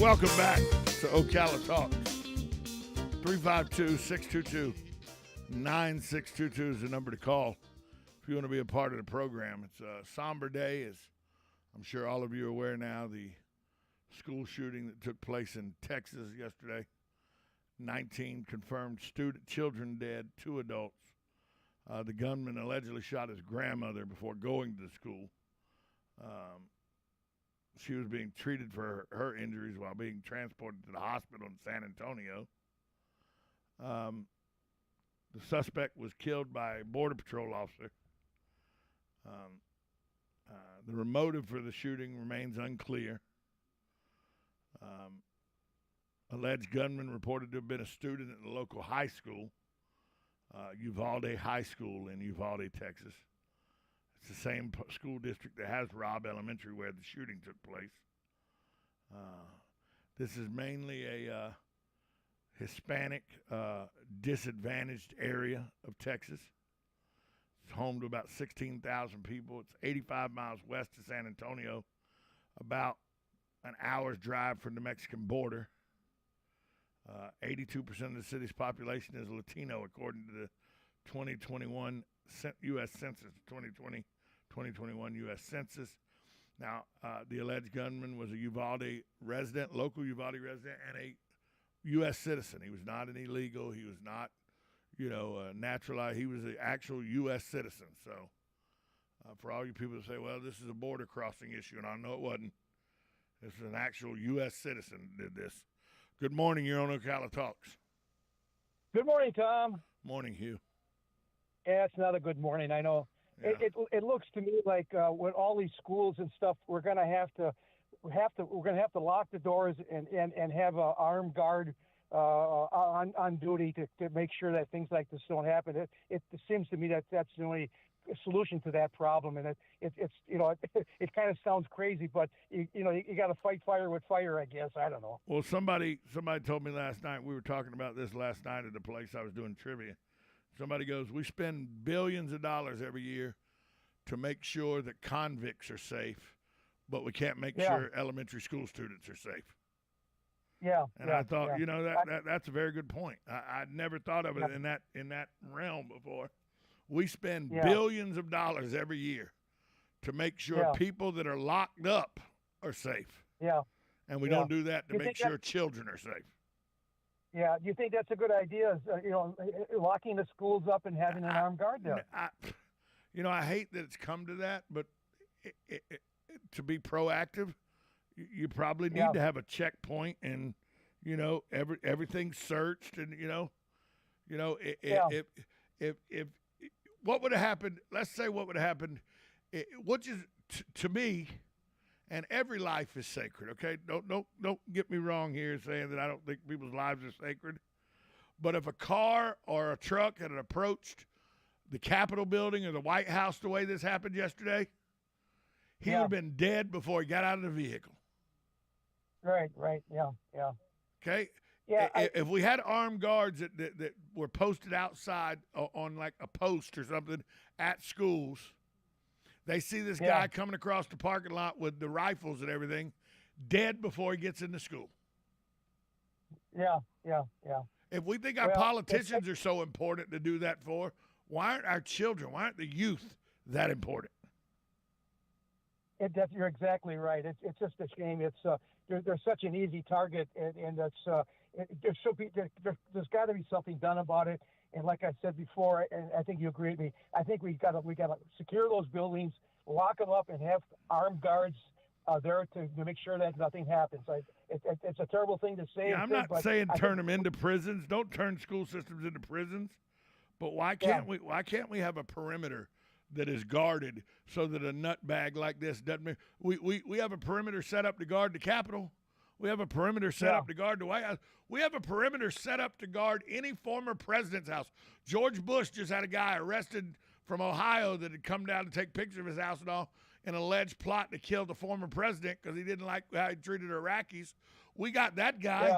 Welcome back to Ocala Talks. 352-622-9622 is the number to call if you want to be a part of the program. It's a somber day, as I'm sure all of you are aware now, the school shooting that took place in Texas yesterday. 19 confirmed children dead, 2 adults. The gunman allegedly shot his grandmother before going to the school. She was being treated for her injuries while being transported to the hospital in San Antonio. The suspect was killed by a Border Patrol officer. The motive for the shooting remains unclear. Alleged gunman reported to have been a student at the local high school, Uvalde High School in Uvalde, Texas. It's the same school district that has Robb Elementary where the shooting took place. This is mainly a Hispanic, disadvantaged area of Texas. It's home to about 16,000 people. It's 85 miles west of San Antonio, about an hour's drive from the Mexican border. 82% of the city's population is Latino, according to the 2021 U.S. Census, 2021 U.S. Census. Now, the alleged gunman was a Uvalde resident, local Uvalde resident, and a U.S. citizen. He was not an illegal. He was not, naturalized. He was an actual U.S. citizen. So, for all you people that say, well, this is a border crossing issue, and I know it wasn't. This is an actual U.S. citizen that did this. Good morning. You're on Ocala Talks. Good morning, Tom. Morning, Hugh. Yeah, it's not a good morning. I know. Yeah. It looks to me like with all these schools and stuff, we're gonna have to lock the doors and have an armed guard on duty to make sure that things like this don't happen. It seems to me that that's the only solution to that problem, and it kind of sounds crazy, but you got to fight fire with fire, I guess. I don't know. Well, somebody told me last night, we were talking about this last night at the place I was doing trivia. Somebody goes, we spend billions of dollars every year to make sure that convicts are safe, but we can't make sure elementary school students are safe. Yeah. And I thought, that's a very good point. I'd never thought of it in that realm before. We spend billions of dollars every year to make sure people that are locked up are safe. Yeah. And we don't do that to make sure children are safe. Yeah. Do you think that's a good idea, locking the schools up and having an armed guard there? I hate that it's come to that, but to be proactive, you probably need to have a checkpoint and, everything's searched and, if what would have happened, let's say what would have happened, which is, to me, and every life is sacred, okay? Don't get me wrong here saying that I don't think people's lives are sacred. But if a car or a truck had approached the Capitol building or the White House the way this happened yesterday, he would have been dead before he got out of the vehicle. Right, yeah. Okay? Yeah, if we had armed guards that were posted outside on like a post or something at schools, they see this guy coming across the parking lot with the rifles and everything, dead before he gets into school. Yeah. If we think our politicians are so important to do that for, why aren't our children, why aren't the youth that important? You're exactly right. It's just a shame. It's they're such an easy target, and there's got to be something done about it. And like I said before, and I think you agree with me, I think we got to secure those buildings, lock them up, and have armed guards there to make sure that nothing happens. It's a terrible thing to say. Yeah, I'm not saying turn them into prisons. Don't turn school systems into prisons. But why can't we have a perimeter that is guarded so that a nutbag like this doesn't? We have a perimeter set up to guard the Capitol. We have a perimeter set up to guard the White House. We have a perimeter set up to guard any former president's house. George Bush just had a guy arrested from Ohio that had come down to take pictures of his house and all, an alleged plot to kill the former president because he didn't like how he treated Iraqis. We got that guy,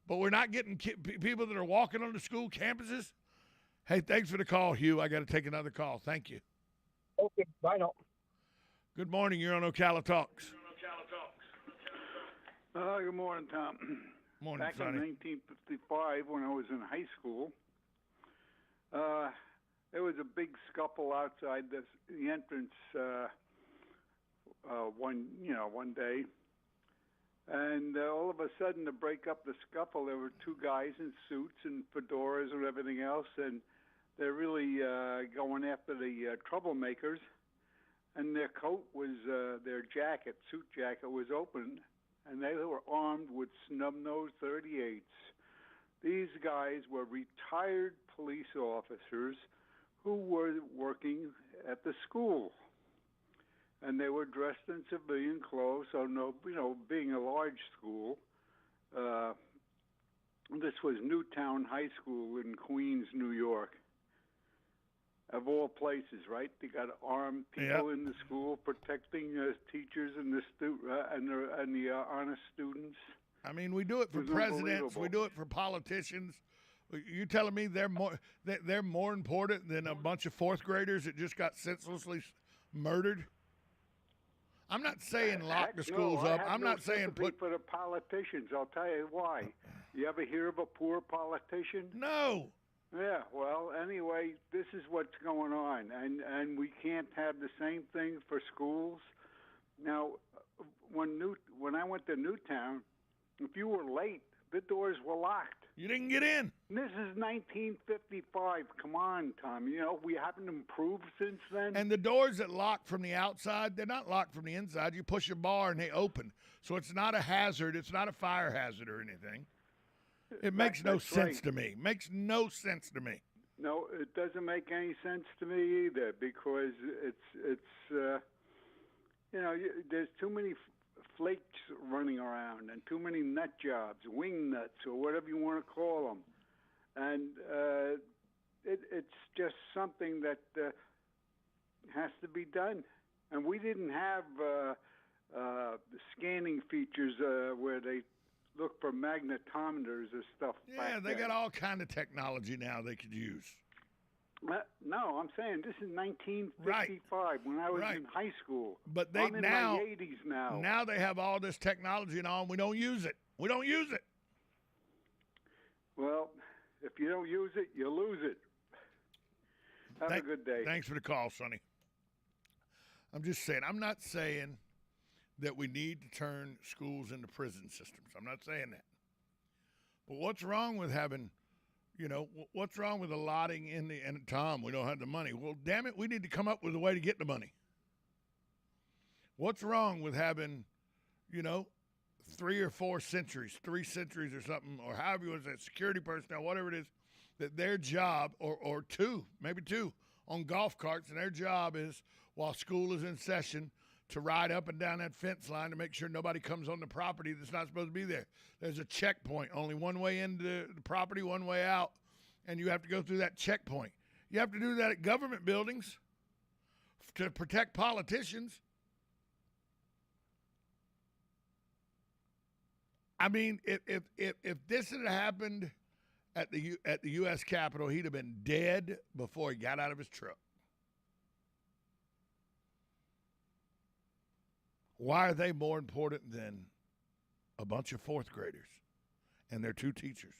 but we're not getting people that are walking on the school campuses. Hey, thanks for the call, Hugh. I got to take another call. Thank you. Okay, bye now. Good morning. You're on Ocala Talks. Good morning, Tom. Morning, Back Sonny. in 1955, when I was in high school, there was a big scuffle outside the entrance one day, and all of a sudden, to break up the scuffle, there were two guys in suits and fedoras and everything else, and they're really going after the troublemakers. And their coat was, their suit jacket was open, and they were armed with snub-nosed .38s. These guys were retired police officers who were working at the school, and they were dressed in civilian clothes. So, being a large school, this was Newtown High School in Queens, New York. Of all places, right? They got armed people in the school protecting teachers and the honest students. I mean, we do it for presidents. We do it for politicians. You telling me they're more important than a bunch of fourth graders that just got senselessly murdered? I'm not saying lock the schools up. I'm not saying put for the politicians. I'll tell you why. You ever hear of a poor politician? No. Yeah, well, anyway, this is what's going on, and we can't have the same thing for schools. Now, when I went to Newtown, if you were late, the doors were locked. You didn't get in. This is 1955. Come on, Tom. We haven't improved since then. And the doors that lock from the outside, they're not locked from the inside. You push a bar and they open. So it's not a hazard. It's not a fire hazard or anything. It makes no sense to me. Makes no sense to me. No, it doesn't make any sense to me either, because there's too many flakes running around and too many nut jobs, wing nuts, or whatever you want to call them, and it's just something that has to be done. And we didn't have scanning features where they look for magnetometers or stuff. Yeah, they got all kind of technology now they could use. No, I'm saying this is 1955 when I was in high school. But I'm in my 80s now. Now they have all this technology and all, and we don't use it. We don't use it. Well, if you don't use it, you lose it. Have a good day. Thanks for the call, Sonny. I'm just saying, I'm not saying that we need to turn schools into prison systems. I'm not saying that. But what's wrong with having, what's wrong with allotting and Tom, we don't have the money. Well, damn it, we need to come up with a way to get the money. What's wrong with having, 3 or 4 centuries, 3 centuries or something, or however you want to say, security personnel, whatever it is, that their job, or 2, maybe 2, on golf carts, and their job is, while school is in session, to ride up and down that fence line to make sure nobody comes on the property that's not supposed to be there. There's a checkpoint, only one way into the property, one way out, and you have to go through that checkpoint. You have to do that at government buildings to protect politicians. I mean, if this had happened at the U.S. Capitol, he'd have been dead before he got out of his truck. Why are they more important than a bunch of fourth graders and their 2 teachers?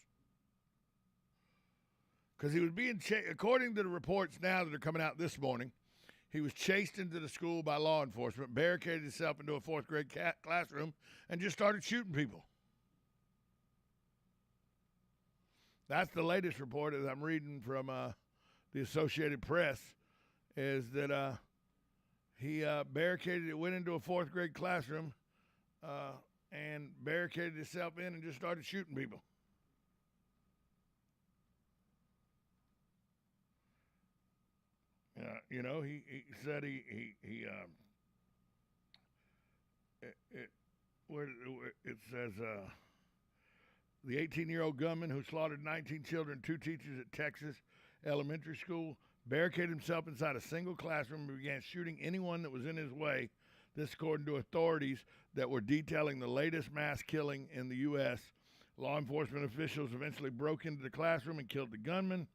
Because he was being according to the reports now that are coming out this morning, he was chased into the school by law enforcement, barricaded himself into a 4th grade classroom, and just started shooting people. That's the latest report as I'm reading from the Associated Press, is that he barricaded it, went into a 4th grade classroom and barricaded himself in and just started shooting people. He said it says the 18-year-old gunman who slaughtered 19 children, 2 teachers at Texas elementary school, barricaded himself inside a single classroom and began shooting anyone that was in his way. This according to authorities that were detailing the latest mass killing in the U.S. Law enforcement officials eventually broke into the classroom and killed the gunman.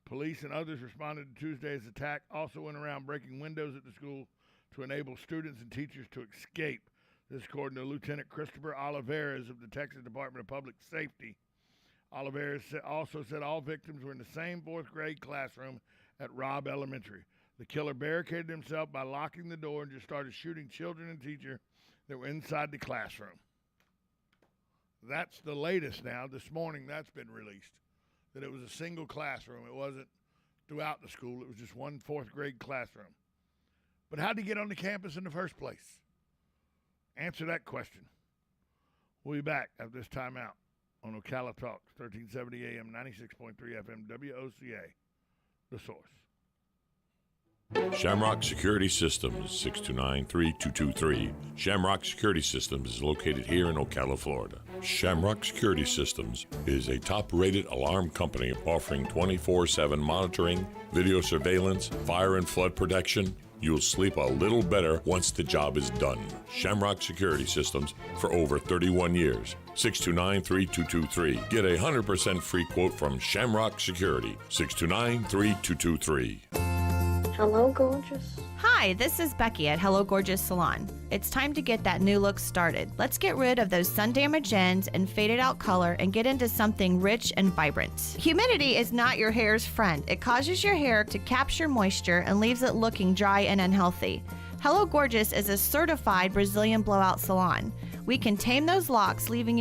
Police and others responded to Tuesday's attack, also went around breaking windows at the school to enable students and teachers to escape. This according to Lieutenant Christopher Olivares of the Texas Department of Public Safety. Olivares also said all victims were in the same fourth grade classroom at Robb Elementary. The killer barricaded himself by locking the door and just started shooting children and teachers that were inside the classroom. That's the latest now. This morning that's been released, that it was a single classroom. It wasn't throughout the school. It was just one fourth grade classroom. But how did he get on the campus in the first place? Answer that question. We'll be back after this timeout on Ocala Talk, 1370 AM, 96.3 FM, WOCA, The Source. Shamrock Security Systems, 629-3223. Shamrock Security Systems is located here in Ocala, Florida. Shamrock Security Systems is a top-rated alarm company offering 24/7 monitoring, video surveillance, fire and flood protection. You'll sleep a little better once the job is done. Shamrock Security Systems for over 31 years. 629-3223. Get a 100% free quote from Shamrock Security. 629-3223. Hello, gorgeous. Hi, this is Becky at Hello Gorgeous Salon. It's time to get that new look started. Let's get rid of those sun-damaged ends and faded out color and get into something rich and vibrant. Humidity is not your hair's friend. It causes your hair to capture moisture and leaves it looking dry and unhealthy. Hello Gorgeous is a certified Brazilian blowout salon. We can tame those locks, leaving